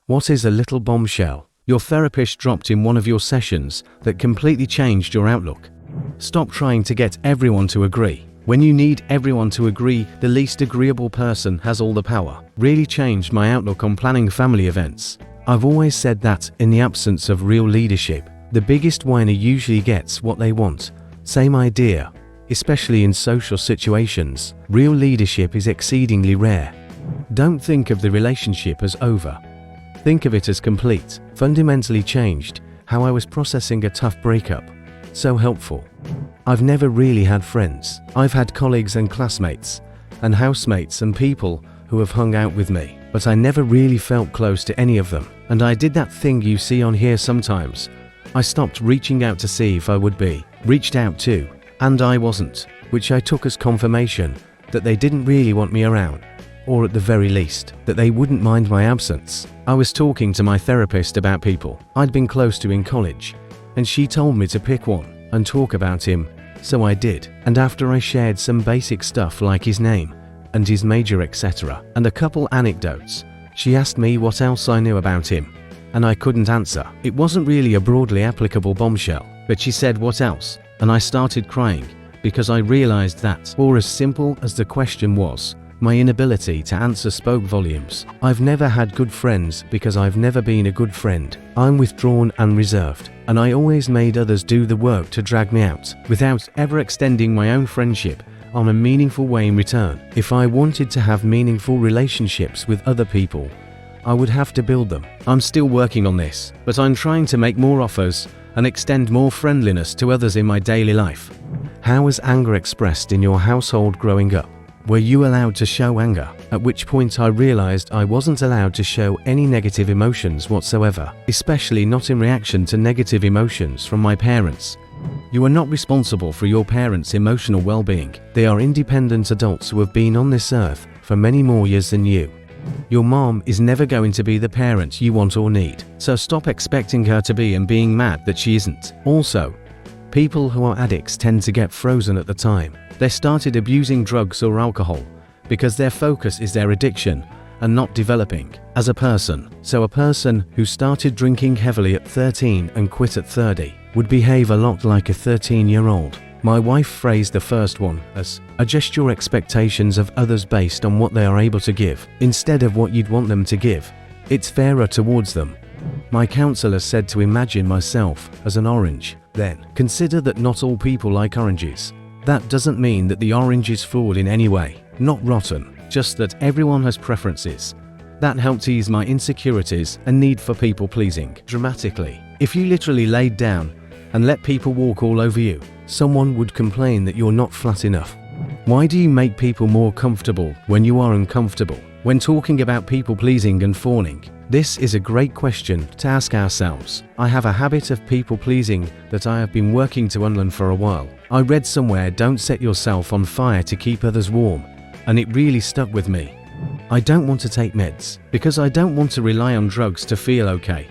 What is a little bombshell your therapist dropped in one of your sessions that completely changed your outlook? Stop trying to get everyone to agree. When you need everyone to agree, the least agreeable person has all the power. Really changed my outlook on planning family events. I've always said that, in the absence of real leadership, the biggest whiner usually gets what they want. Same idea, especially in social situations. Real leadership is exceedingly rare. Don't think of the relationship as over. Think of it as complete. Fundamentally changed how I was processing a tough breakup. So helpful. I've never really had friends. I've had colleagues and classmates, and housemates and people who have hung out with me, but I never really felt close to any of them. And I did that thing you see on here sometimes. I stopped reaching out to see if I would be reached out to, and I wasn't, which I took as confirmation that they didn't really want me around, or at the very least, that they wouldn't mind my absence. I was talking to my therapist about people I'd been close to in college, and she told me to pick one and talk about him, so I did. And after I shared some basic stuff like his name and his major etc. and a couple anecdotes, she asked me what else I knew about him, and I couldn't answer. It wasn't really a broadly applicable bombshell, but she said what else, and I started crying because I realized that, or as simple as the question was, my inability to answer spoke volumes. I've never had good friends because I've never been a good friend. I'm withdrawn and reserved, and I always made others do the work to drag me out, without ever extending my own friendship on a meaningful way in return. If I wanted to have meaningful relationships with other people, I would have to build them. I'm still working on this, but I'm trying to make more offers and extend more friendliness to others in my daily life. How was anger expressed in your household growing up? Were you allowed to show anger? At which point I realized I wasn't allowed to show any negative emotions whatsoever, especially not in reaction to negative emotions from my parents. You are not responsible for your parents' emotional well-being. They are independent adults who have been on this earth for many more years than you. Your mom is never going to be the parent you want or need, so stop expecting her to be and being mad that she isn't. Also, people who are addicts tend to get frozen at the time they started abusing drugs or alcohol, because their focus is their addiction and not developing as a person. So a person who started drinking heavily at 13 and quit at 30 would behave a lot like a 13-year-old. My wife phrased the first one as, adjust your expectations of others based on what they are able to give, instead of what you'd want them to give. It's fairer towards them. My counselor said to imagine myself as an orange, then consider that not all people like oranges. That doesn't mean that the orange is flawed in any way, not rotten, just that everyone has preferences. That helped ease my insecurities and need for people pleasing dramatically. If you literally laid down and let people walk all over you, someone would complain that you're not flat enough. Why do you make people more comfortable when you are uncomfortable? When talking about people pleasing and fawning, this is a great question to ask ourselves. I have a habit of people pleasing that I have been working to unlearn for a while. I read somewhere, don't set yourself on fire to keep others warm, and it really stuck with me. I don't want to take meds because I don't want to rely on drugs to feel okay.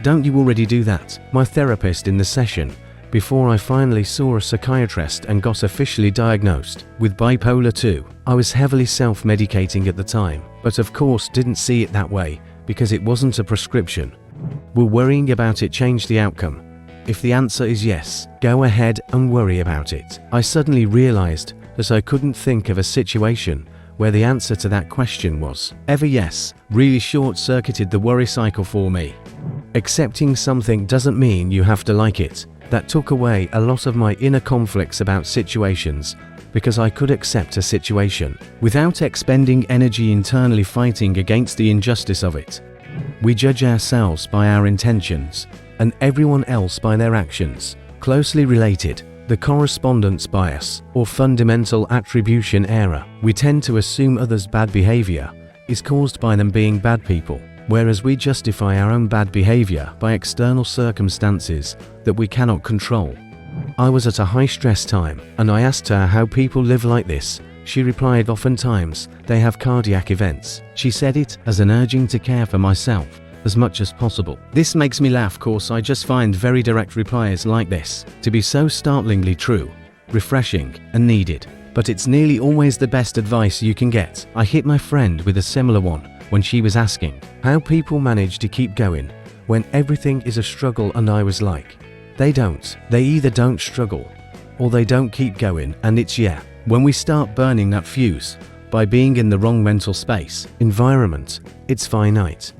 Don't you already do that? My therapist in the session before I finally saw a psychiatrist and got officially diagnosed with bipolar 2. I was heavily self-medicating at the time, but of course didn't see it that way because it wasn't a prescription. Will worrying about it change the outcome? If the answer is yes, go ahead and worry about it. I suddenly realized that I couldn't think of a situation where the answer to that question was ever yes. Really short-circuited the worry cycle for me. Accepting something doesn't mean you have to like it. That took away a lot of my inner conflicts about situations because I could accept a situation without expending energy internally fighting against the injustice of it. We judge ourselves by our intentions and everyone else by their actions. Closely related, the correspondence bias or fundamental attribution error. We tend to assume others' bad behavior is caused by them being bad people, whereas we justify our own bad behavior by external circumstances that we cannot control. I was at a high-stress time, and I asked her how people live like this. She replied, oftentimes they have cardiac events. She said it as an urging to care for myself as much as possible. This makes me laugh, cause I just find very direct replies like this to be so startlingly true, refreshing, and needed. But it's nearly always the best advice you can get. I hit my friend with a similar one when she was asking how people manage to keep going when everything is a struggle, and I was like, they don't. They either don't struggle or they don't keep going, and it's when we start burning that fuse by being in the wrong mental space, environment, it's finite.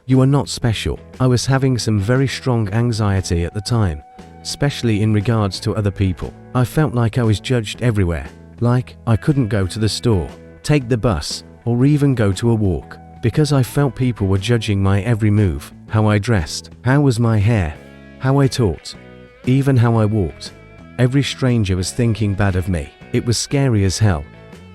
You are not special. I was having some very strong anxiety at the time, especially in regards to other people. I felt like I was judged everywhere, like I couldn't go to the store, take the bus, or even go to a walk, because I felt people were judging my every move, how I dressed, how was my hair, how I talked, even how I walked. Every stranger was thinking bad of me. It was scary as hell.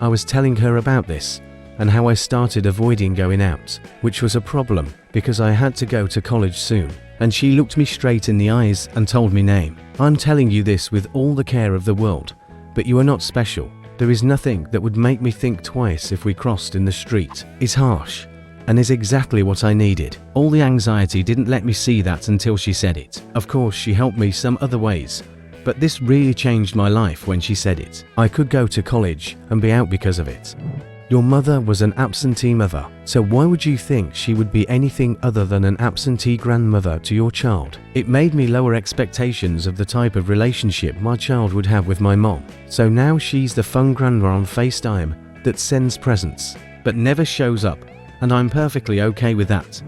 I was telling her about this and how I started avoiding going out, which was a problem because I had to go to college soon. And she looked me straight in the eyes and told me, "Name, I'm telling you this with all the care of the world, but you are not special. There is nothing that would make me think twice if we crossed in the street." It's harsh and is exactly what I needed. All the anxiety didn't let me see that until she said it. Of course, she helped me some other ways, but this really changed my life when she said it. I could go to college and be out because of it. Your mother was an absentee mother, so why would you think she would be anything other than an absentee grandmother to your child? It made me lower expectations of the type of relationship my child would have with my mom. So now she's the fun grandma on FaceTime that sends presents, but never shows up, and I'm perfectly okay with that.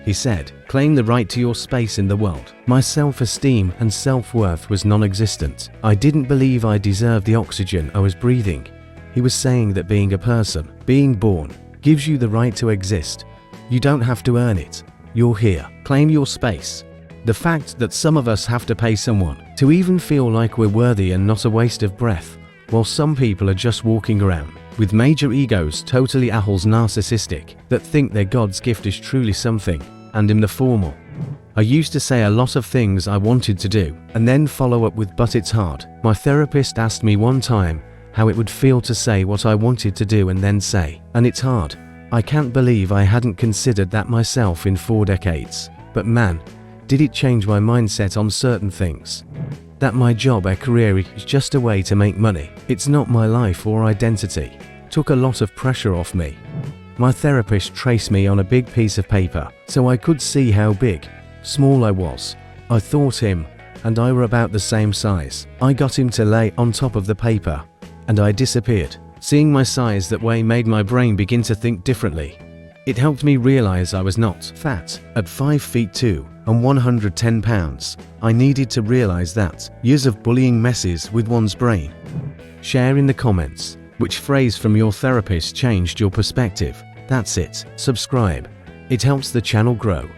He said, claim the right to your space in the world. My self-esteem and self-worth was non-existent. I didn't believe I deserved the oxygen I was breathing. He was saying that being a person, being born, gives you the right to exist. You don't have to earn it. You're here. Claim your space. The fact that some of us have to pay someone to even feel like we're worthy and not a waste of breath, while some people are just walking around with major egos, totally assholes, narcissistic, that think their God's gift is truly something, and in the formal. I used to say a lot of things I wanted to do, and then follow up with, but it's hard. My therapist asked me one time how it would feel to say what I wanted to do and then say, and it's hard. I can't believe I hadn't considered that myself in 4 decades. But man, did it change my mindset on certain things. That my job or career is just a way to make money. It's not my life or identity. Took a lot of pressure off me. My therapist traced me on a big piece of paper so I could see how big, small I was. I thought him and I were about the same size. I got him to lay on top of the paper and I disappeared. Seeing my size that way made my brain begin to think differently. It helped me realize I was not fat. At 5 feet 2 and 110 pounds, I needed to realize that. Years of bullying messes with one's brain. Share in the comments which phrase from your therapist changed your perspective. That's it. Subscribe. It helps the channel grow.